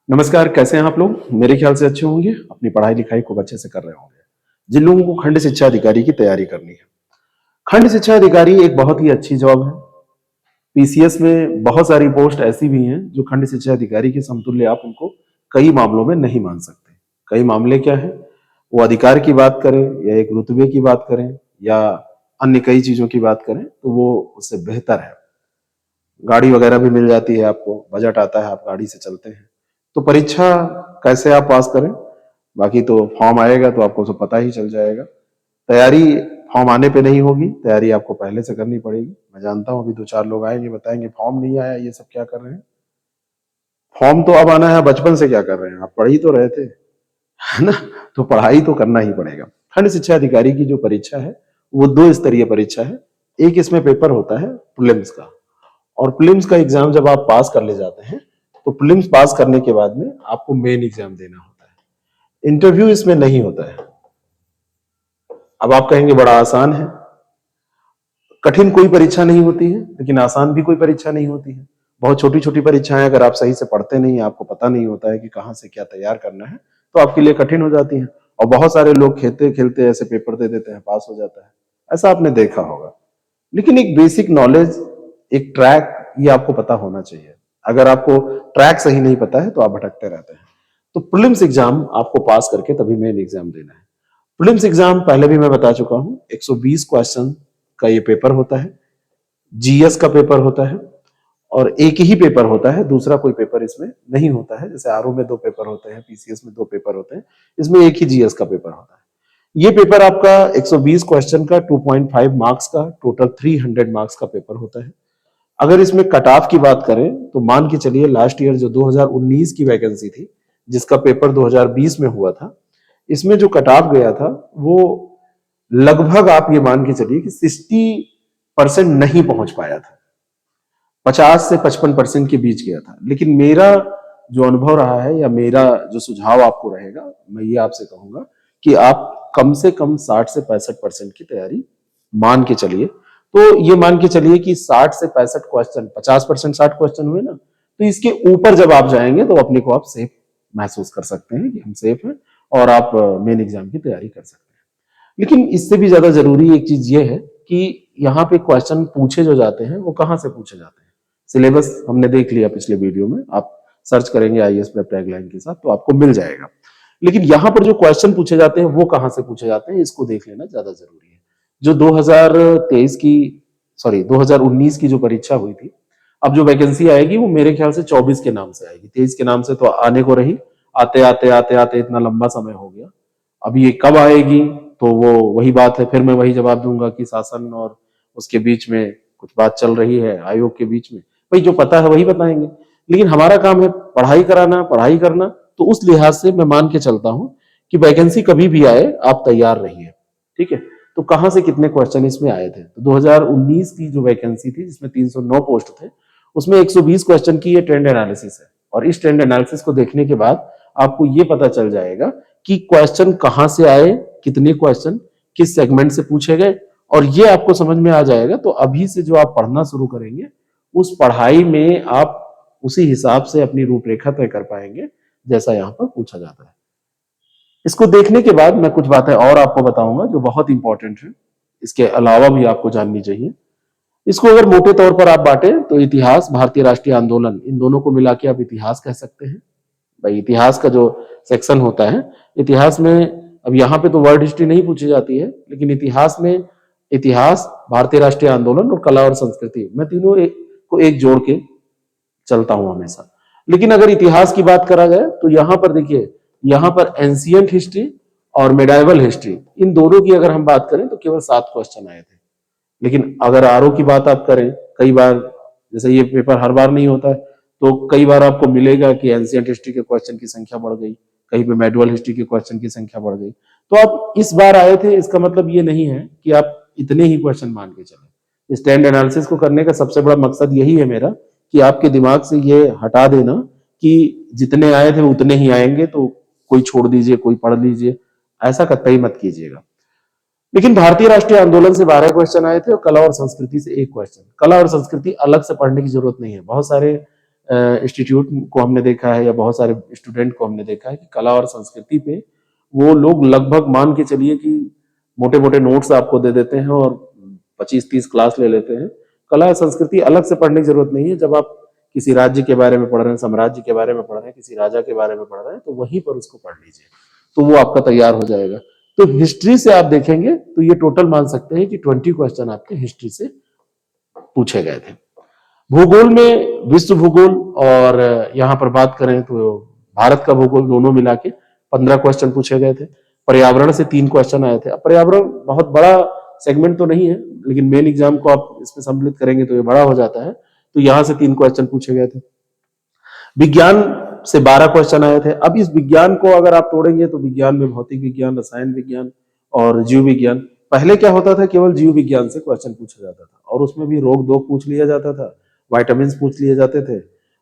नमस्कार, कैसे हैं आप लोग? मेरे ख्याल से अच्छे होंगे, अपनी पढ़ाई लिखाई खूब अच्छे से कर रहे होंगे। जिन लोगों को खंड शिक्षा अधिकारी की तैयारी करनी है, खंड शिक्षा अधिकारी एक बहुत ही अच्छी जॉब है। पीसीएस में बहुत सारी पोस्ट ऐसी भी हैं जो खंड शिक्षा अधिकारी के समतुल्य आप उनको कई मामलों में नहीं मान सकते। कई मामले क्या है, वो अधिकार की बात करें या एक रुतबे की बात करें या अन्य कई चीजों की बात करें, तो वो उससे बेहतर है। गाड़ी वगैरह भी मिल जाती है आपको, बजट आता है, आप गाड़ी से चलते हैं। तो परीक्षा कैसे आप पास करें, बाकी तो फॉर्म आएगा तो आपको सब पता ही चल जाएगा। तैयारी फॉर्म आने पे नहीं होगी, तैयारी आपको पहले से करनी पड़ेगी। मैं जानता हूँ अभी दो चार लोग आएंगे, बताएंगे फॉर्म नहीं आया, ये सब क्या कर रहे हैं। फॉर्म तो अब आना है, बचपन से क्या कर रहे हैं, आप पढ़ ही तो रहे थे, है ना। तो पढ़ाई तो करना ही पड़ेगा। खंड शिक्षा अधिकारी की जो परीक्षा है वो दो स्तरीय परीक्षा है। एक इसमें पेपर होता है प्रीलिम्स का, और प्रीलिम्स का एग्जाम जब आप पास कर ले जाते हैं तो प्रीलिम्स पास करने के बाद में आपको मेन एग्जाम देना होता है। इंटरव्यू इसमें नहीं होता है। अब आप कहेंगे बड़ा आसान है। कठिन कोई परीक्षा नहीं होती है, लेकिन आसान भी कोई परीक्षा नहीं होती है। बहुत छोटी छोटी परीक्षाएं अगर आप सही से पढ़ते नहीं, आपको पता नहीं होता है कि कहाँ से क्या तैयार करना है, तो आपके लिए कठिन हो जाती है। और बहुत सारे लोग खेलते खेलते ऐसे पेपर दे देते हैं, पास हो जाता है। ऐसा आपने देखा होगा। लेकिन एक बेसिक नॉलेज, एक ट्रैक, ये आपको पता होना चाहिए। अगर आपको ट्रैक सही नहीं पता है तो आप भटकते रहते हैं। तो प्रीलिम्स एग्जाम आपको पास करके तभी मेन एग्जाम देना है। प्रीलिम्स एग्जाम पहले भी मैं बता चुका हूं, 120 क्वेश्चन का ये पेपर होता है। जीएस का पेपर होता है, और एक ही पेपर होता है, दूसरा कोई पेपर इसमें नहीं होता है। जैसे आरओ में दो पेपर होते हैं, पीसीएस में दो पेपर होते हैं, इसमें एक ही जीएस का पेपर होता है। ये पेपर आपका 120 क्वेश्चन का 2.5 मार्क्स का टोटल 300 मार्क्स का पेपर होता है। अगर इसमें कट ऑफ की बात करें तो मान के चलिए लास्ट ईयर जो 2019 की वैकेंसी थी, जिसका पेपर 2020 में हुआ था, इसमें जो कट ऑफ गया था वो लगभग आप ये मान के चलिए कि 60% नहीं पहुंच पाया था। 50 से 55% के बीच गया था। लेकिन मेरा जो अनुभव रहा है या मेरा जो सुझाव आपको रहेगा, मैं ये आपसे कहूंगा कि आप कम से कम 60 से 65% की तैयारी मान के चलिए। तो ये मान के चलिए कि 60 से 65 क्वेश्चन, 50% 60 क्वेश्चन हुए ना, तो इसके ऊपर जब आप जाएंगे तो अपने को आप सेफ महसूस कर सकते हैं कि हम सेफ हैं, और आप मेन एग्जाम की तैयारी कर सकते हैं। लेकिन इससे भी ज्यादा जरूरी एक चीज ये है कि यहाँ पे क्वेश्चन पूछे जो जाते हैं वो कहाँ से पूछे जाते हैं। सिलेबस हमने देख लिया पिछले वीडियो में, आप सर्च करेंगे आईएएस प्रेप टैगलाइन के साथ तो आपको मिल जाएगा। लेकिन यहाँ पर जो क्वेश्चन पूछे जाते हैं वो कहाँ से पूछे जाते हैं, इसको देख लेना ज्यादा जरूरी है। जो 2023 की, सॉरी 2019 की जो परीक्षा हुई थी, अब जो वैकेंसी आएगी वो मेरे ख्याल से 24 के नाम से आएगी। 23 के नाम से तो आने को रही, आते आते आते आते इतना लंबा समय हो गया। अब ये कब आएगी तो वो वही बात है, फिर मैं वही जवाब दूंगा कि शासन और उसके बीच में कुछ बात चल रही है, आयोग के बीच में। भाई जो पता है वही बताएंगे। लेकिन हमारा काम है पढ़ाई कराना, पढ़ाई करना। तो उस लिहाज से मैं मान के चलता हूं कि वैकेंसी कभी भी आए आप तैयार रहिए। ठीक है। तो कहां से कितने क्वेश्चन इसमें आए थे, तो 2019 की जो वैकेंसी थी जिसमें 309 पोस्ट थे, उसमें 120 क्वेश्चन की ये ट्रेंड एनालिसिस है। और इस ट्रेंड एनालिसिस को देखने के बाद आपको ये पता चल जाएगा कि क्वेश्चन कहां से आए, कितने क्वेश्चन किस सेगमेंट से पूछे गए, और ये आपको समझ में आ जाएगा। तो अभी से जो आप पढ़ना शुरू करेंगे, उस पढ़ाई में आप उसी हिसाब से अपनी रूपरेखा तय कर पाएंगे जैसा यहाँ पर पूछा जाता है। इसको देखने के बाद मैं कुछ बातें और आपको बताऊंगा जो बहुत इंपॉर्टेंट है, इसके अलावा भी आपको जाननी चाहिए। इसको अगर मोटे तौर पर आप बांटे तो इतिहास, भारतीय राष्ट्रीय आंदोलन, इन दोनों को मिला के आप इतिहास कह सकते हैं। भाई इतिहास का जो सेक्शन होता है, इतिहास में अब यहाँ पे तो वर्ल्ड हिस्ट्री नहीं पूछी जाती है, लेकिन इतिहास में इतिहास, भारतीय राष्ट्रीय आंदोलन और कला और संस्कृति, मैं तीनों को एक जोड़ के चलता हूं हमेशा। लेकिन अगर इतिहास की बात करा जाए तो यहां पर देखिए, यहां पर एंशियंट हिस्ट्री और मेडाइवल हिस्ट्री, इन दोनों की अगर हम बात करें तो केवल 7 क्वेश्चन आए थे। लेकिन अगर आरओ की बात आप करें, कई बार, जैसे ये पेपर हर बार नहीं होता है, तो कई बार आपको मिलेगा कि एंशियंट हिस्ट्री के क्वेश्चन की संख्या बढ़ गई, कहीं पे मेडुअल हिस्ट्री के क्वेश्चन की संख्या बढ़ गई। तो आप इस बार आए थे, इसका मतलब ये नहीं है कि आप इतने ही क्वेश्चन मान के चले। स्टैंड एनालिसिस को करने का सबसे बड़ा मकसद यही है मेरा, कि आपके दिमाग से ये हटा देना कि जितने आए थे उतने ही आएंगे, तो कोई छोड़ दीजिए, कोई पढ़ लीजिए, ऐसा कतई मत कीजिएगा। लेकिन भारतीय राष्ट्रीय आंदोलन से 12 क्वेश्चन आए थे और कला और संस्कृति से 1 क्वेश्चन। कला और संस्कृति अलग से पढ़ने की जरूरत नहीं है, बहुत सारे इंस्टीट्यूट को हमने देखा है या बहुत सारे स्टूडेंट को हमने देखा है कि कला और संस्कृति पे वो लोग लगभग मान के चलिए कि मोटे मोटे नोट्स आपको दे देते हैं और 25-30 क्लास ले लेते हैं। कला और संस्कृति अलग से पढ़ने की जरूरत नहीं है। जब आप किसी राज्य के बारे में पढ़ रहे हैं, साम्राज्य के बारे में पढ़ रहे हैं, किसी राजा के बारे में पढ़ रहे हैं, तो वहीं पर उसको पढ़ लीजिए, तो वो आपका तैयार हो जाएगा। तो हिस्ट्री से आप देखेंगे तो ये टोटल मान सकते हैं कि 20 क्वेश्चन आपके हिस्ट्री से पूछे गए थे। भूगोल में विश्व भूगोल और यहाँ पर बात करें तो भारत का भूगोल दोनों मिला के 15 क्वेश्चन पूछे गए थे। पर्यावरण से 3 क्वेश्चन आए थे। अब पर्यावरण बहुत बड़ा सेगमेंट तो नहीं है, लेकिन मेन एग्जाम को आप इसमें सम्मिलित करेंगे तो ये बड़ा हो जाता है, तो यहां से 3 क्वेश्चन पूछे गए थे। विज्ञान से 12 क्वेश्चन आए थे। अब इस विज्ञान को अगर आप तोड़ेंगे तो विज्ञान में भौतिक विज्ञान, रसायन विज्ञान और जीव विज्ञान। पहले क्या होता था, केवल जीव विज्ञान से क्वेश्चन पूछा जाता था और उसमें भी रोग दोग पूछ लिया जाता था, वाइटामिन पूछ लिए जाते थे,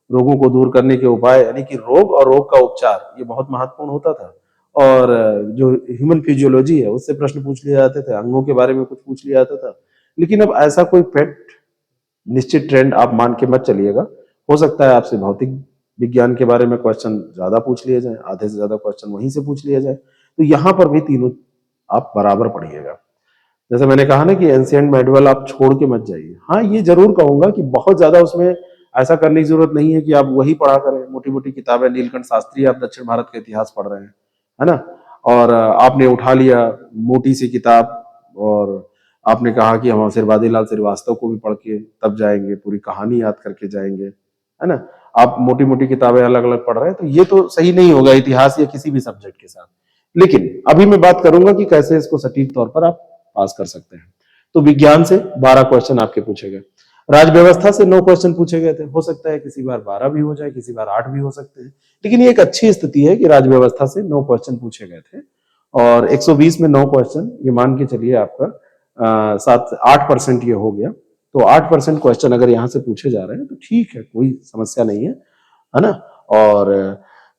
रोगों को दूर करने के उपाय यानी कि रोग और रोग का उपचार, ये बहुत महत्वपूर्ण होता था। और जो ह्यूमन फिजियोलॉजी है उससे प्रश्न पूछ लिए जाते थे, अंगों के बारे में कुछ पूछ लिया जाता था। लेकिन अब ऐसा कोई फैक्ट निश्चित ट्रेंड आप मान के मत चलिएगा। हो सकता है आपसे भौतिक विज्ञान के बारे में क्वेश्चन ज्यादा पूछ लिए जाए, आधे से ज्यादा क्वेश्चन वहीं से पूछ लिया जाए, तो यहाँ पर भी तीनों आप बराबर पढ़िएगा। जैसे मैंने कहा ना कि एंशिएंट मेडवल आप छोड़ के मत जाइए। हाँ, ये जरूर कहूंगा कि बहुत ज्यादा उसमें ऐसा करने की जरूरत नहीं है कि आप वही पढ़ा करें। मोटी मोटी किताबें, नीलकंठ शास्त्री, आप दक्षिण भारत का इतिहास पढ़ रहे हैं, है ना, और आपने उठा लिया मोटी सी किताब और आपने कहा कि हम आशीर्वादी लाल श्रीवास्तव को भी पढ़ के तब जाएंगे, पूरी कहानी याद करके जाएंगे, है ना। आप मोटी मोटी किताबें अलग अलग पढ़ रहे हैं, तो ये तो सही नहीं होगा इतिहास या किसी भी सब्जेक्ट के साथ। लेकिन अभी मैं बात करूंगा कि कैसे इसको सटीक तौर पर आप पास कर सकते हैं। तो विज्ञान से 12 क्वेश्चन आपके पूछे गए। राज व्यवस्था से 9 क्वेश्चन पूछे गए थे। हो सकता है किसी बार 12 भी हो जाए, किसी बार 8 भी हो सकते हैं, लेकिन ये एक अच्छी स्थिति है कि राज व्यवस्था से 9 क्वेश्चन पूछे गए थे और 120 में 9 क्वेश्चन, ये मान के चलिए आपका 7-8% ये हो गया। तो 8% क्वेश्चन अगर यहाँ से पूछे जा रहे हैं तो ठीक है, कोई समस्या नहीं है ना। और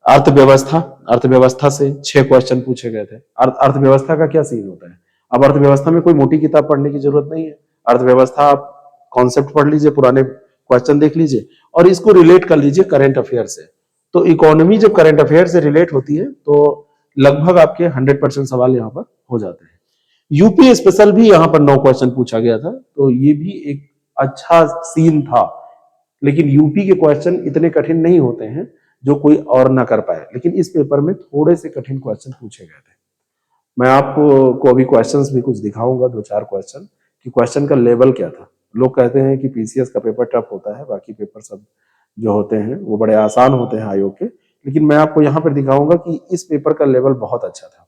अर्थव्यवस्था, अर्थव्यवस्था से 6 क्वेश्चन पूछे गए थे। अर्थव्यवस्था का क्या सीन होता है, अब अर्थव्यवस्था में कोई मोटी किताब पढ़ने की जरूरत नहीं है। अर्थव्यवस्था आप कॉन्सेप्ट पढ़ लीजिए, पुराने क्वेश्चन देख लीजिए और इसको रिलेट कर लीजिए करंट अफेयर से। तो इकोनॉमी जब करंट अफेयर से रिलेट होती है तो लगभग आपके 100% सवाल यहाँ पर हो जाते हैं। यूपी स्पेशल भी यहाँ पर 9 क्वेश्चन पूछा गया था, तो ये भी एक अच्छा सीन था। लेकिन यूपी के क्वेश्चन इतने कठिन नहीं होते हैं जो कोई और ना कर पाए, लेकिन इस पेपर में थोड़े से कठिन क्वेश्चन पूछे गए थे। मैं आपको अभी क्वेश्चंस भी कुछ दिखाऊंगा, 2-4 क्वेश्चन, कि क्वेश्चन का लेवल क्या था। लोग कहते हैं कि पीसीएस का पेपर टफ होता है, बाकी पेपर सब जो होते हैं वो बड़े आसान होते हैं आयोग के, लेकिन मैं आपको यहाँ पर दिखाऊंगा कि इस पेपर का लेवल बहुत अच्छा था।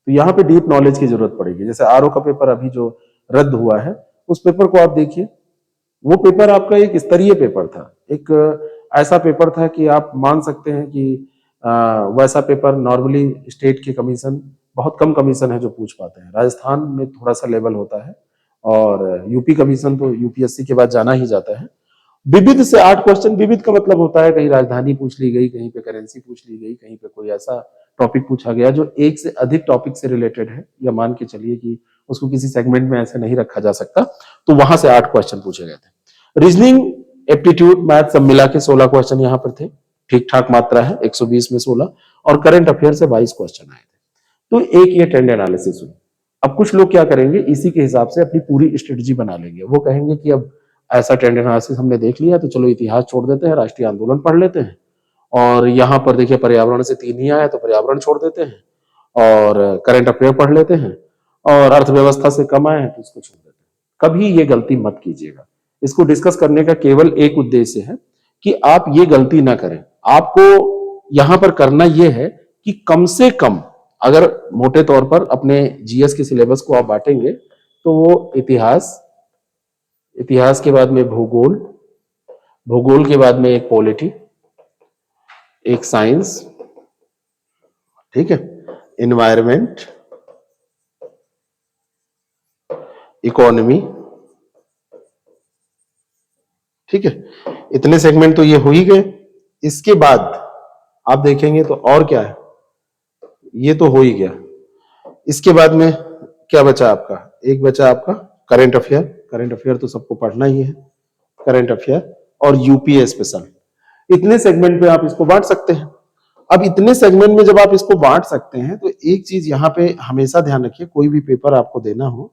तो यहाँ पे डीप नॉलेज की जरूरत पड़ेगी। जैसे आरओ का पेपर अभी जो रद्द हुआ है, उस पेपर को आप देखिए, वो पेपर आपका एक स्तरीय पेपर था, एक ऐसा पेपर था कि आप मान सकते हैं कि वैसा पेपर नॉर्मली स्टेट के कमीशन, बहुत कम कमीशन है जो पूछ पाते हैं। राजस्थान में थोड़ा सा लेवल होता है और यूपी कमीशन तो यूपीएससी के बाद जाना ही जाता है। विविध से 8 क्वेश्चन, विविध का मतलब होता है कहीं राजधानी पूछ ली गई, कहीं पे करेंसी पूछ ली गई, कहीं पे कोई ऐसा टॉपिक पूछा गया जो एक से अधिक टॉपिक से रिलेटेड है, या मान के चलिए कि उसको किसी सेगमेंट में ऐसे नहीं रखा जा सकता, तो वहां से 8 क्वेश्चन पूछे गए थे। रीजनिंग, एप्टीट्यूड, मैथ सब मिला के 16 क्वेश्चन यहाँ पर थे। ठीक ठाक मात्रा है, 120 में 16, और करंट अफेयर से 22 क्वेश्चन आए थे। तो एक ये ट्रेंड एनालिसिस हुई। अब कुछ लोग क्या करेंगे, इसी के हिसाब से अपनी पूरी स्ट्रेटजी बना लेंगे। वो कहेंगे कि अब ऐसा ट्रेंड एनालिसिस हमने देख लिया तो चलो इतिहास छोड़ देते हैं, राष्ट्रीय आंदोलन पढ़ लेते हैं, और यहाँ पर देखिए पर्यावरण से 3 ही आया तो पर्यावरण छोड़ देते हैं, और करंट अफेयर पढ़ लेते हैं, और अर्थव्यवस्था से कम आए हैं तो इसको छोड़ देते हैं। कभी ये गलती मत कीजिएगा। इसको डिस्कस करने का केवल एक उद्देश्य है कि आप ये गलती ना करें। आपको यहाँ पर करना यह है कि कम से कम, अगर मोटे तौर पर अपने जीएस के सिलेबस को आप बांटेंगे तो वो इतिहास के बाद में भूगोल, भूगोल के बाद में एक पॉलिटी, एक साइंस, ठीक है, एनवायरमेंट, इकोनॉमी, ठीक है, इतने सेगमेंट तो ये हो ही गए। इसके बाद आप देखेंगे तो और क्या है, ये तो हो ही गया। इसके बाद में क्या बचा आपका, एक बचा आपका करंट अफेयर। करंट अफेयर तो सबको पढ़ना ही है, करंट अफेयर और यूपी स्पेशल। इतने सेगमेंट पे आप इसको बांट सकते हैं। अब इतने सेगमेंट में जब आप इसको बांट सकते हैं तो एक चीज यहाँ पे हमेशा ध्यान रखिए, कोई भी पेपर आपको देना हो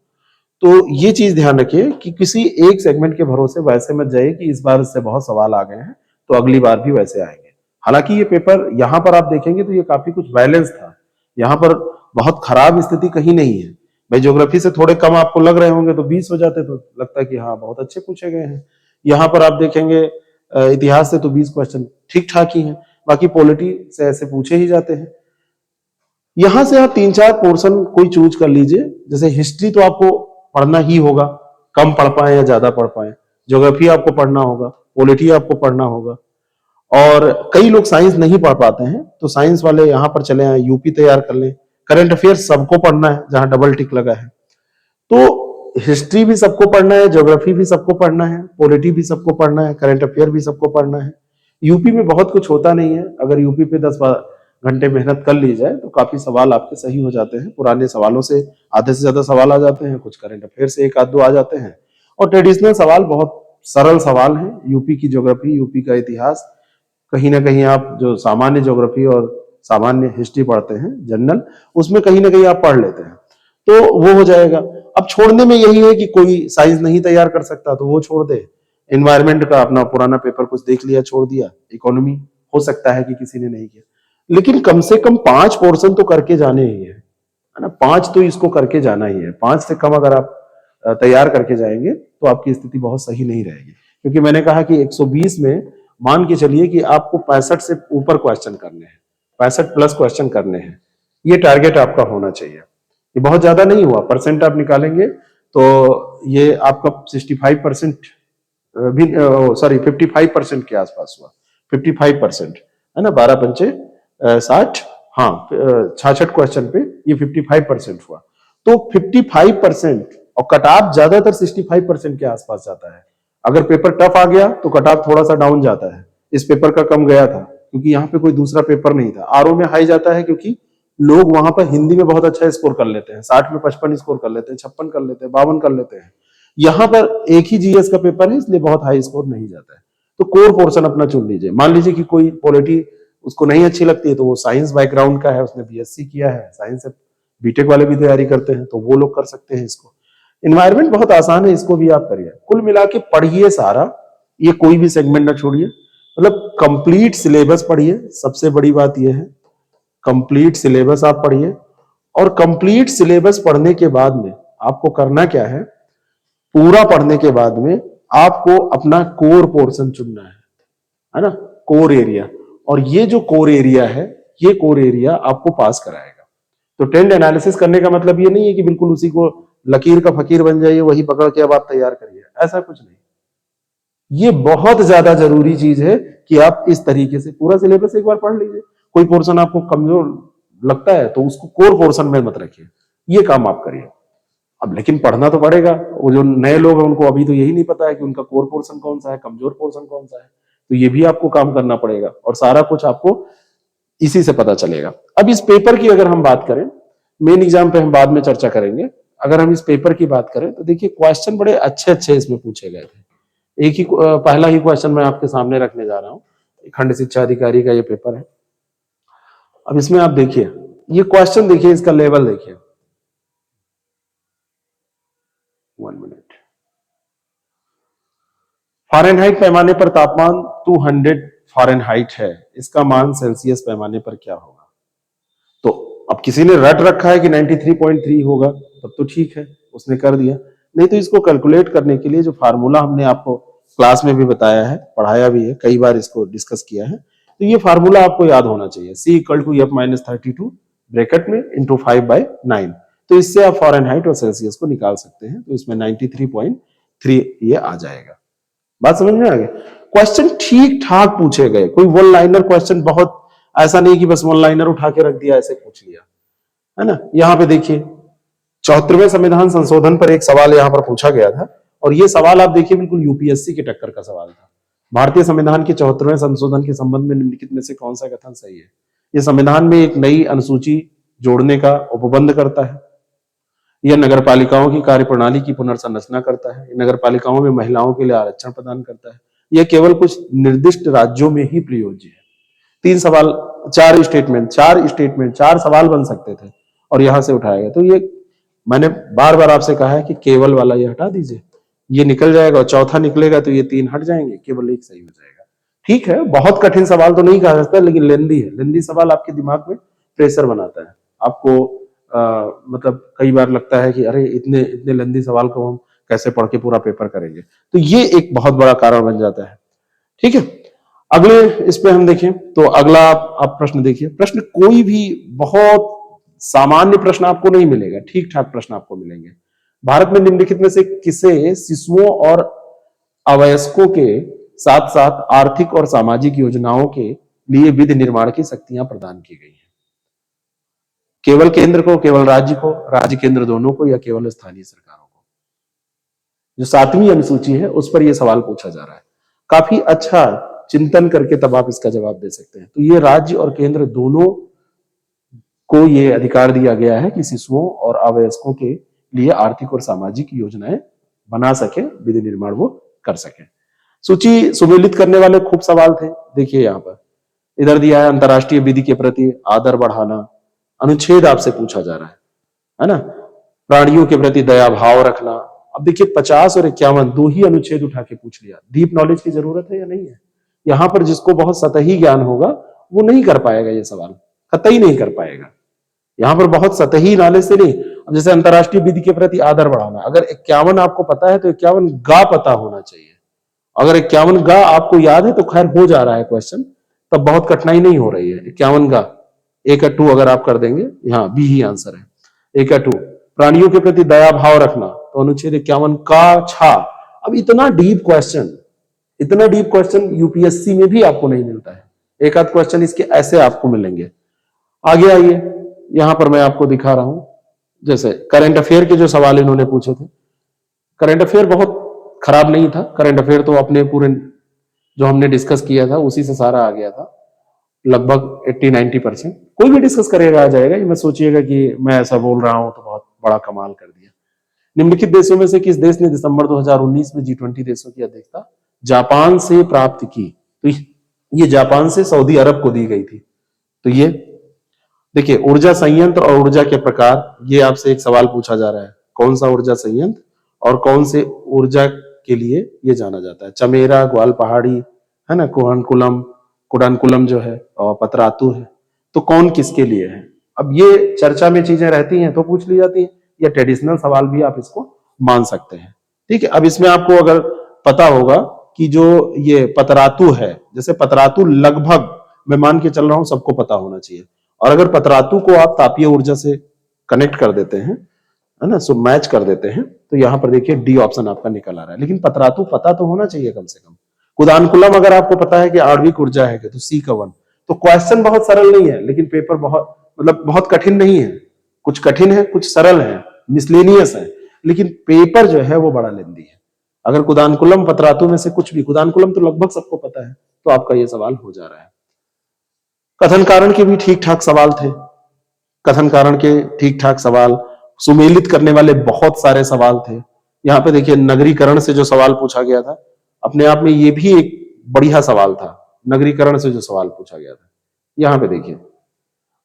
तो ये चीज ध्यान रखिए कि किसी एक सेगमेंट के भरोसे वैसे मत जाइए कि इस बार इससे बहुत सवाल आ गए हैं तो अगली बार भी वैसे आएंगे। हालांकि ये पेपर यहाँ पर आप देखेंगे तो ये काफी कुछ बैलेंस था, यहाँ पर बहुत खराब स्थिति कहीं नहीं है। भाई ज्योग्राफी से थोड़े कम आपको लग रहे होंगे तो 20 हो जाते तो लगता है कि हाँ बहुत अच्छे पूछे गए हैं। यहाँ पर आप देखेंगे इतिहास से तो 20 क्वेश्चन ठीक ठाक ही हैं, बाकी पॉलिटी से ऐसे पूछे ही जाते हैं। यहां से आप 3-4 पोर्शन कोई चूज कर लीजिए। जैसे हिस्ट्री तो आपको पढ़ना ही होगा, कम पढ़ पाए या ज्यादा पढ़ पाए। ज्योग्राफी आपको पढ़ना होगा, पॉलिटी आपको पढ़ना होगा। और कई लोग साइंस नहीं पढ़ पाते हैं तो साइंस वाले यहां पर चले आए, यूपी तैयार कर लें। करंट अफेयर्स सबको पढ़ना है, जहां डबल टिक लगा है। तो हिस्ट्री भी सबको पढ़ना है, ज्योग्राफी भी सबको पढ़ना है, पॉलिटी भी सबको पढ़ना है, करंट अफेयर भी सबको पढ़ना है। यूपी में बहुत कुछ होता नहीं है, अगर यूपी पे 10 घंटे मेहनत कर ली जाए तो काफी सवाल आपके सही हो जाते हैं। पुराने सवालों से आधे से ज्यादा सवाल आ जाते हैं, कुछ करंट अफेयर से एक आध दो आ जाते हैं, और ट्रेडिशनल सवाल बहुत सरल सवाल हैं। यूपी की ज्योग्राफी, यूपी का इतिहास, कहीं ना कहीं आप जो सामान्य ज्योग्राफी और सामान्य हिस्ट्री पढ़ते हैं जनरल, उसमें कहीं ना कहीं आप पढ़ लेते हैं तो वो हो जाएगा। अब छोड़ने में यही है कि कोई साइंस नहीं तैयार कर सकता तो वो छोड़ दे, एनवायरमेंट का अपना पुराना पेपर कुछ देख लिया छोड़ दिया, इकोनॉमी हो सकता है कि किसी ने नहीं किया, लेकिन कम से कम 5 पोर्शन तो करके जाने ही है ना। 5 तो इसको करके जाना ही है। 5 से कम अगर आप तैयार करके जाएंगे तो आपकी स्थिति बहुत सही नहीं रहेगी, क्योंकि मैंने कहा कि 120 में मान के चलिए कि आपको 65 से ऊपर क्वेश्चन करने हैं, 65 प्लस क्वेश्चन करने हैं। ये टारगेट आपका होना चाहिए। ये बहुत ज्यादा नहीं हुआ, परसेंट आप निकालेंगे तो ये आपका 65% भी, सॉरी 55% के आसपास हुआ। 55% है ना, 12 पंचे 60, हाँ 66 क्वेश्चन पे ये 55% हुआ। तो 55% और कट ऑफ ज्यादातर 65% के आसपास जाता है। अगर पेपर टफ आ गया तो कट ऑफ थोड़ा सा डाउन जाता है। इस पेपर का कम गया था क्योंकि यहाँ पे कोई दूसरा पेपर नहीं था। आरओ में हाई जाता है क्योंकि लोग वहां पर हिंदी में बहुत अच्छा स्कोर कर लेते हैं, 60 में 55 स्कोर कर लेते हैं, 56 कर लेते हैं, 52 कर लेते हैं। यहाँ पर एक ही जीएस का पेपर है इसलिए बहुत हाई स्कोर नहीं जाता है। तो कोर पोर्शन अपना चुन लीजिए। मान लीजिए कि कोई पॉलिटी उसको नहीं अच्छी लगती है तो वो साइंस बैकग्राउंड का है, उसने बीएससी किया है, साइंस से बीटेक वाले भी तैयारी करते हैं तो वो लोग कर सकते हैं इसको। इन्वायरमेंट बहुत आसान है, इसको भी आप करिए। कुल मिला के पढ़िए सारा, ये कोई भी सेगमेंट ना छोड़िए, मतलब कंप्लीट सिलेबस पढ़िए। सबसे बड़ी बात यह है कंप्लीट सिलेबस आप पढ़िए, और कंप्लीट सिलेबस पढ़ने के बाद में आपको करना क्या है, पूरा पढ़ने के बाद में आपको अपना कोर पोर्शन चुनना है ना, कोर एरिया। और ये जो कोर एरिया है, ये कोर एरिया आपको पास कराएगा। तो ट्रेंड एनालिसिस करने का मतलब ये नहीं है कि बिल्कुल उसी को लकीर का फकीर बन जाइए, वही पकड़ के अब आप तैयार करिए, ऐसा कुछ नहीं। ये बहुत ज्यादा जरूरी चीज है कि आप इस तरीके से पूरा सिलेबस एक बार पढ़ लीजिए। कोई पोर्शन आपको कमजोर लगता है तो उसको कोर पोर्शन में मत रखिए, ये काम आप करिए। अब लेकिन पढ़ना तो पड़ेगा। वो जो नए लोग हैं उनको अभी तो यही नहीं पता है कि उनका कोर पोर्शन कौन सा है, कमजोर पोर्शन कौन सा है, तो ये भी आपको काम करना पड़ेगा और सारा कुछ आपको इसी से पता चलेगा। अब इस पेपर की अगर हम बात करें, मेन एग्जाम पे हम बाद में चर्चा करेंगे। अगर हम इस पेपर की बात करें तो देखिए क्वेश्चन बड़े अच्छे अच्छे इसमें पूछे गए थे। एक ही पहला ही क्वेश्चन मैं आपके सामने रखने जा रहा हूँ, खंड शिक्षा अधिकारी का ये पेपर है। अब इसमें आप देखिए, ये क्वेश्चन देखिए, इसका लेवल देखिए। 1 मिनट। फ़ारेनहाइट पैमाने पर तापमान 200 फ़ारेनहाइट है, इसका मान सेल्सियस पैमाने पर क्या होगा? तो अब किसी ने रट रखा है कि 93.3 होगा, तब तो ठीक है, उसने कर दिया। नहीं तो इसको कैलकुलेट करने के लिए जो फार्मूला हमने आपको क्लास में भी बताया है, पढ़ाया भी है, कई बार इसको डिस्कस किया है, तो ये फार्मूला आपको याद होना चाहिए। C = F-32 ब्रैकेट में इंटू 5/9। तो इससे आप फ़ारेनहाइट और सेल्सियस को निकाल सकते हैं। तो इसमें 93.3 ये आ जाएगा। बात समझ में आ गई? क्वेश्चन ठीक ठाक पूछे गए, कोई वन लाइनर क्वेश्चन, बहुत ऐसा नहीं कि बस वन लाइनर उठा के रख दिया ऐसे पूछ लिया, है ना। यहाँ पे देखिए 74वें संविधान संशोधन पर एक सवाल यहाँ पर पूछा गया था, और ये सवाल आप देखिए बिल्कुल यूपीएससी के टक्कर का सवाल था। भारतीय संविधान के 74वें संशोधन के संबंध में निम्नलिखित में से कौन सा कथन सही है? ये संविधान में एक नई अनुसूची जोड़ने का उपबंध करता है, यह नगरपालिकाओं की कार्यप्रणाली की पुनर्संरचना करता है, नगरपालिकाओं में महिलाओं के लिए आरक्षण प्रदान करता है, यह केवल कुछ निर्दिष्ट राज्यों में ही प्रयोज्य है। 3 सवाल, 4 स्टेटमेंट, 4 सवाल बन सकते थे और यहां से उठाया गया। तो ये मैंने बार बार आपसे कहा है कि केवल वाला ये हटा दीजिए, ये निकल जाएगा और चौथा निकलेगा तो ये 3 हट जाएंगे, केवल एक सही हो जाएगा। ठीक है, बहुत कठिन सवाल तो नहीं कहा जा सकता, लेकिन लेंदी है। लेंदी सवाल आपके दिमाग में प्रेशर बनाता है। आपको मतलब कई बार लगता है कि अरे इतने इतने लेंदी सवाल को हम कैसे पढ़ के पूरा पेपर करेंगे, तो ये एक बहुत बड़ा कारण बन जाता है। ठीक है, अगले इस पे हम देखें तो अगला आप प्रश्न देखिए। प्रश्न कोई भी बहुत सामान्य प्रश्न आपको नहीं मिलेगा, ठीक ठाक प्रश्न आपको मिलेंगे। भारत में निम्नलिखित में से किसे शिशुओं और अवयस्कों के साथ साथ आर्थिक और सामाजिक योजनाओं के लिए विधि निर्माण की शक्तियां प्रदान की गई हैं? केवल केंद्र को, केवल राज्य को, राज्य केंद्र दोनों को, या केवल स्थानीय सरकारों को? जो 7वीं अनुसूची है उस पर यह सवाल पूछा जा रहा है। काफी अच्छा चिंतन करके तब आप इसका जवाब दे सकते हैं। तो ये राज्य और केंद्र दोनों को ये अधिकार दिया गया है कि शिशुओं और अवयस्कों के लिए आर्थिक और सामाजिक योजनाएं बना सके, विधि निर्माण वो कर सके। सूची सुमेलित करने वाले खूब सवाल थे। देखिए यहां पर इधर दिया है अंतरराष्ट्रीय विधि के प्रति आदर बढ़ाना, अनुच्छेद आपसे पूछा जा रहा है ना। प्राणियों के प्रति दया भाव रखना। अब देखिए 50 और 51 दो ही अनुच्छेद उठा के पूछ लिया। डीप नॉलेज की जरूरत है या नहीं है? यहां पर जिसको बहुत सतही ज्ञान होगा वो नहीं कर पाएगा ये सवाल, कतई नहीं कर पाएगा। यहां पर बहुत सतही नॉलेज से नहीं। अब जैसे अंतरराष्ट्रीय विधि के प्रति आदर बढ़ाना, अगर 51 आपको पता है तो 51 गा पता होना चाहिए। अगर 51 गा आपको याद है तो खैर हो जा रहा है क्वेश्चन, तब बहुत कठिनाई नहीं हो रही है। 51 गा 1 का 2 अगर आप कर देंगे, यहाँ बी ही आंसर है, 1 का 2। प्राणियों के प्रति दया भाव रखना, तो अनुच्छेद 51 का छा। अब इतना डीप क्वेश्चन यूपीएससी में भी आपको नहीं मिलता है। एक आध क्वेश्चन इसके ऐसे आपको मिलेंगे। आगे आइए, यहां पर मैं आपको दिखा रहा हूं, जैसे करंट अफेयर के जो सवाल इन्होंने पूछे थे। करंट अफेयर बहुत खराब नहीं था। करंट अफेयर तो अपने पूरे जो हमने डिस्कस किया था उसी से सारा आ गया था, लगभग 80-90%। कोई भी डिस्कस करेगा आ जाएगा। ये मत सोचिएगा कि मैं ऐसा बोल रहा हूं तो बहुत बड़ा कमाल कर दिया। निम्नलिखित देशों में से किस देश ने दिसंबर 2019 में G20 देशों की अध्यक्षता जापान से प्राप्त की? तो ये जापान से सऊदी अरब को दी गई थी। तो ये देखिए, ऊर्जा संयंत्र और ऊर्जा के प्रकार, ये आपसे एक सवाल पूछा जा रहा है। कौन सा ऊर्जा संयंत्र और कौन से ऊर्जा के लिए ये जाना जाता है? चमेरा, ग्वाल पहाड़ी है ना, कुडानकुलम जो है, और पतरातू है। तो कौन किसके लिए है? अब ये चर्चा में चीजें रहती हैं तो पूछ ली जाती है, या ट्रेडिशनल सवाल भी आप इसको मान सकते हैं। ठीक है, अब इसमें आपको अगर पता होगा कि जो ये पतरातू है, जैसे पतरातू लगभग मैं मान के चल रहा हूं सबको पता होना चाहिए, और अगर पतरातू को आप तापीय ऊर्जा से कनेक्ट कर देते हैं, है ना, सो मैच कर देते हैं, तो यहां पर देखिए डी ऑप्शन आपका निकल आ रहा है। लेकिन पतरातू पता तो होना चाहिए कम से कम। कुदानकुलम अगर आपको पता है कि आणविक ऊर्जा है तो C का 1। तो क्वेश्चन बहुत सरल नहीं है, लेकिन पेपर बहुत कठिन नहीं है। कुछ कठिन है, कुछ सरल है, मिसलेनियस है, लेकिन पेपर जो है वो बड़ा लेंदी है। अगर कुदानकुलम पतरातू में से कुछ भी, कुदानकुलम तो लगभग सबको पता है, तो आपका ये सवाल हो जा रहा है। कथन कारण के भी ठीक ठाक सवाल थे। कथन कारण के ठीक ठाक सवाल, सुमेलित करने वाले बहुत सारे सवाल थे। यहाँ पे देखिए नगरीकरण से जो सवाल पूछा गया था, अपने आप में ये भी एक बढ़िया सवाल था। नगरीकरण से जो सवाल पूछा गया था, यहाँ पे देखिए,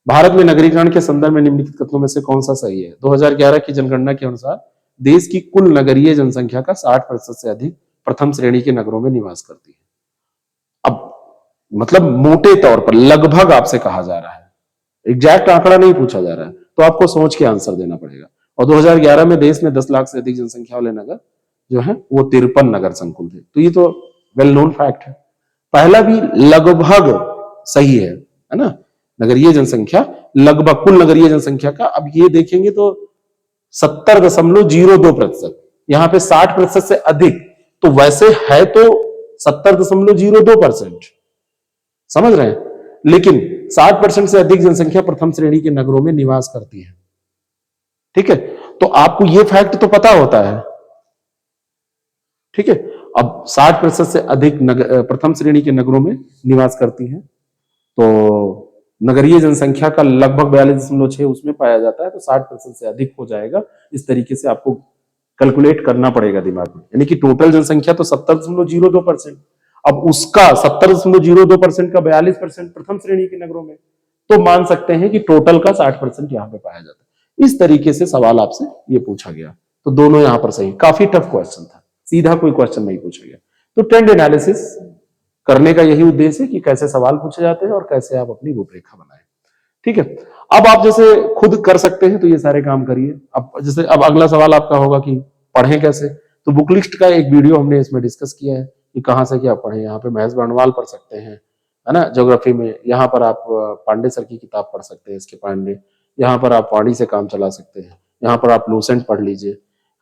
भारत में नगरीकरण के संदर्भ में निम्नलिखित कथनों में से कौन सा सही है? 2011 की जनगणना के अनुसार देश की कुल नगरीय जनसंख्या का 60% से अधिक प्रथम श्रेणी के नगरों में निवास करती है। अब मतलब मोटे तौर पर लगभग आपसे कहा जा रहा है, एग्जैक्ट आंकड़ा नहीं पूछा जा रहा है, तो आपको सोच के आंसर देना पड़ेगा। और 2011 में देश में 10 लाख से अधिक जनसंख्या वाले नगर जो है वो 53 नगर संकुल थे। तो ये तो वेल नोन फैक्ट है। पहला भी लगभग सही है ना, नगरीय जनसंख्या लगभग कुल नगरीय जनसंख्या का। अब ये देखेंगे तो 70.02%, यहां पे 60% से अधिक, तो वैसे है तो 70.02%, समझ रहे हैं, लेकिन 60% से अधिक जनसंख्या प्रथम श्रेणी के नगरों में निवास करती है। ठीक है, तो आपको यह फैक्ट तो पता होता है। ठीक है, अब 60% से अधिक प्रथम श्रेणी के नगरों में निवास करती है, तो नगरीय जनसंख्या का लगभग 42.6 उसमें पाया जाता है, तो 60% से अधिक हो जाएगा। इस तरीके से आपको कैलकुलेट करना पड़ेगा दिमाग में, यानी कि टोटल जनसंख्या तो 70.02%। अब उसका 70.02% का 42% प्रथम श्रेणी के नगरों में, तो मान सकते हैं कि टोटल का 60% यहाँ पे पाया जाता है। इस तरीके से सवाल आपसे ये पूछा गया, तो दोनों यहाँ पर सही। काफी टफ क्वेश्चन था, सीधा कोई क्वेश्चन नहीं पूछा गया। तो ट्रेंड एनालिसिस करने का यही उद्देश्य है कि कैसे सवाल पूछे जाते हैं और कैसे आप अपनी रूपरेखा बनाएं। ठीक है, अब आप जैसे खुद कर सकते हैं तो ये सारे काम करिए। अब जैसे अब अगला सवाल आपका होगा कि पढ़ें कैसे, तो बुक लिस्ट का एक वीडियो हमने इसमें डिस्कस किया है कि कहाँ से क्या पढ़ें। यहाँ पे महेश बर्णवाल पढ़ सकते हैं, है ना, ज्योग्राफी में। यहाँ पर आप पांडे सर की किताब पढ़ सकते हैं, इसके पांडे। यहाँ पर आप वाणी से काम चला सकते हैं। यहाँ पर आप लूसेंट पढ़ लीजिए,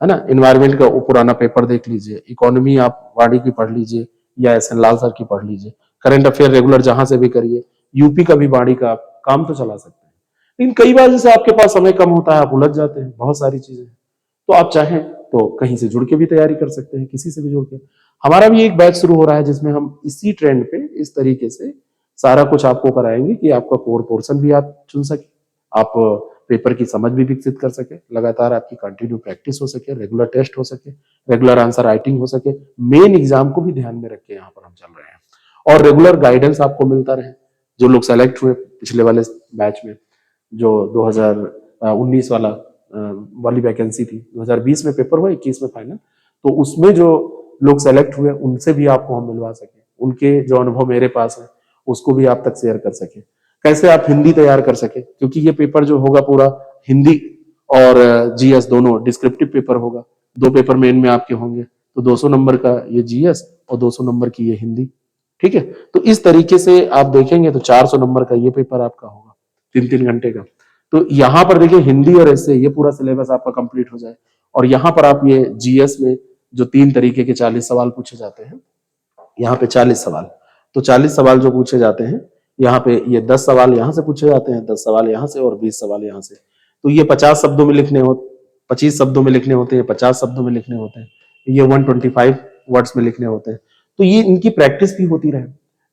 है ना, इन्वायरमेंट का पुराना पेपर देख लीजिए। इकोनॉमी आप वाणी की पढ़ लीजिए या एस.एन. लाल सर की पढ़ लीजिए। करंट अफेयर रेगुलर जहां से भी करिए। यूपी का भी वाणी का आप काम तो चला सकते हैं। लेकिन कई बार जैसे आपके पास समय कम होता है, आप उलझ जाते हैं, बहुत सारी चीजें, तो आप चाहें तो कहीं से जुड़ के भी तैयारी कर सकते हैं, किसी से भी जुड़ के। हमारा भी एक बैच शुरू हो रहा है जिसमें हम इसी ट्रेंड पे इस तरीके से सारा कुछ आपको कराएंगे कि आपका कोर पोर्शन भी आप चुन सके, आप पेपर की समझ भी विकसित कर सके, लगातार आपकी कंटिन्यू प्रैक्टिस हो सके, रेगुलर टेस्ट हो सके, रेगुलर आंसर राइटिंग हो सके, मेन एग्जाम को भी ध्यान में रख के यहाँ पर हम चल रहे हैं। और रेगुलर गाइडेंस आपको मिलता रहे। जो लोग सेलेक्ट हुए पिछले वाले बैच में, जो 2019 वाली वैकेंसी थी, 2020 में पेपर हुआ, 21 में फाइनल, तो उसमें जो लोग सेलेक्ट हुए उनसे भी आपको हम मिलवा सके, उनके जो अनुभव मेरे पास है उसको भी आप तक शेयर कर सके। कैसे आप हिंदी तैयार कर सके, क्योंकि ये पेपर जो होगा पूरा हिंदी और जीएस दोनों डिस्क्रिप्टिव पेपर होगा। 2 पेपर मेन में आपके होंगे, तो 200 नंबर का ये जीएस और 200 नंबर की ये हिंदी। ठीक है, तो इस तरीके से आप देखेंगे तो 400 नंबर का ये पेपर आपका होगा 3-3 घंटे का। तो यहाँ पर देखिए हिंदी और ऐसे ये पूरा सिलेबस आपका कंप्लीट हो जाए, और यहाँ पर आप ये जीएस में जो 3 तरीके के 40 सवाल पूछे जाते हैं, यहाँ पे 40 सवाल, तो 40 सवाल जो पूछे जाते हैं, यहाँ पे ये 10 सवाल यहाँ से पूछे जाते हैं, 10 सवाल यहाँ से और 20 सवाल यहाँ से। तो ये 50 शब्दों में लिखने हो, 25 शब्दों में लिखने होते हैं, 50 शब्दों में लिखने होते हैं, ये 125 वर्ड्स में लिखने होते हैं। तो ये इनकी प्रैक्टिस भी होती रहे,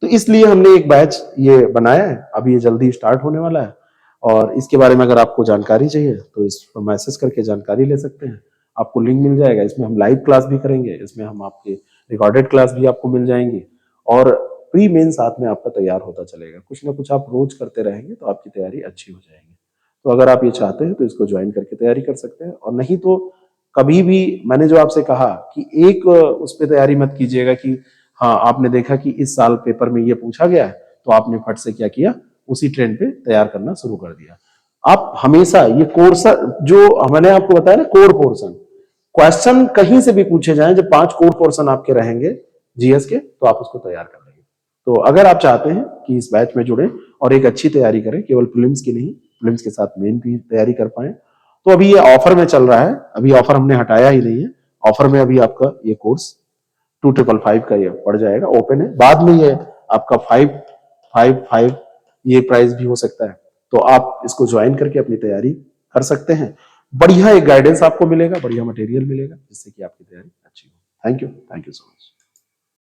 तो इसलिए हमने एक बैच ये बनाया है। अभी ये जल्दी स्टार्ट होने वाला है, और इसके बारे में अगर आपको जानकारी चाहिए तो इस पर मैसेज करके जानकारी ले सकते हैं। आपको लिंक मिल जाएगा। इसमें हम लाइव क्लास भी करेंगे, इसमें हम आपके रिकॉर्डेड क्लास भी आपको मिल जाएंगी, और प्री मेन साथ में आपका तैयार होता चलेगा। कुछ ना कुछ आप रोज करते रहेंगे तो आपकी तैयारी अच्छी हो जाएगी। तो अगर आप ये चाहते हैं तो इसको ज्वाइन करके तैयारी कर सकते हैं, और नहीं तो कभी भी मैंने जो आपसे कहा कि एक उस पर तैयारी मत कीजिएगा कि हाँ आपने देखा कि इस साल पेपर में ये पूछा गया है तो आपने फट से क्या किया, उसी ट्रेंड पे तैयार करना शुरू कर दिया। आप हमेशा ये कोर्स जो मैंने आपको बताया ना, कोर पोर्शन, क्वेश्चन कहीं से भी पूछे जाएं, जब 5 कोर पोर्शन आपके रहेंगे जीएस के, तो आप उसको तैयार कर लेंगे। तो अगर आप चाहते हैं कि इस बैच में जुड़े और एक अच्छी तैयारी करें, केवल प्रीलिम्स की नहीं, प्रीलिम्स के साथ मेन की तैयारी कर पाए, तो अभी ये ऑफर में चल रहा है। अभी ऑफर हमने हटाया ही नहीं है, ऑफर में अभी आपका ये कोर्स 2555 का ये पड़ जाएगा, ओपन है। बाद में ये आपका 555 ये प्राइस भी हो सकता है, तो आप इसको ज्वाइन करके अपनी तैयारी कर सकते हैं। बढ़िया एक गाइडेंस आपको मिलेगा, बढ़िया मटेरियल मिलेगा, जिससे कि आपकी तैयारी अच्छी हो। Thank you so much.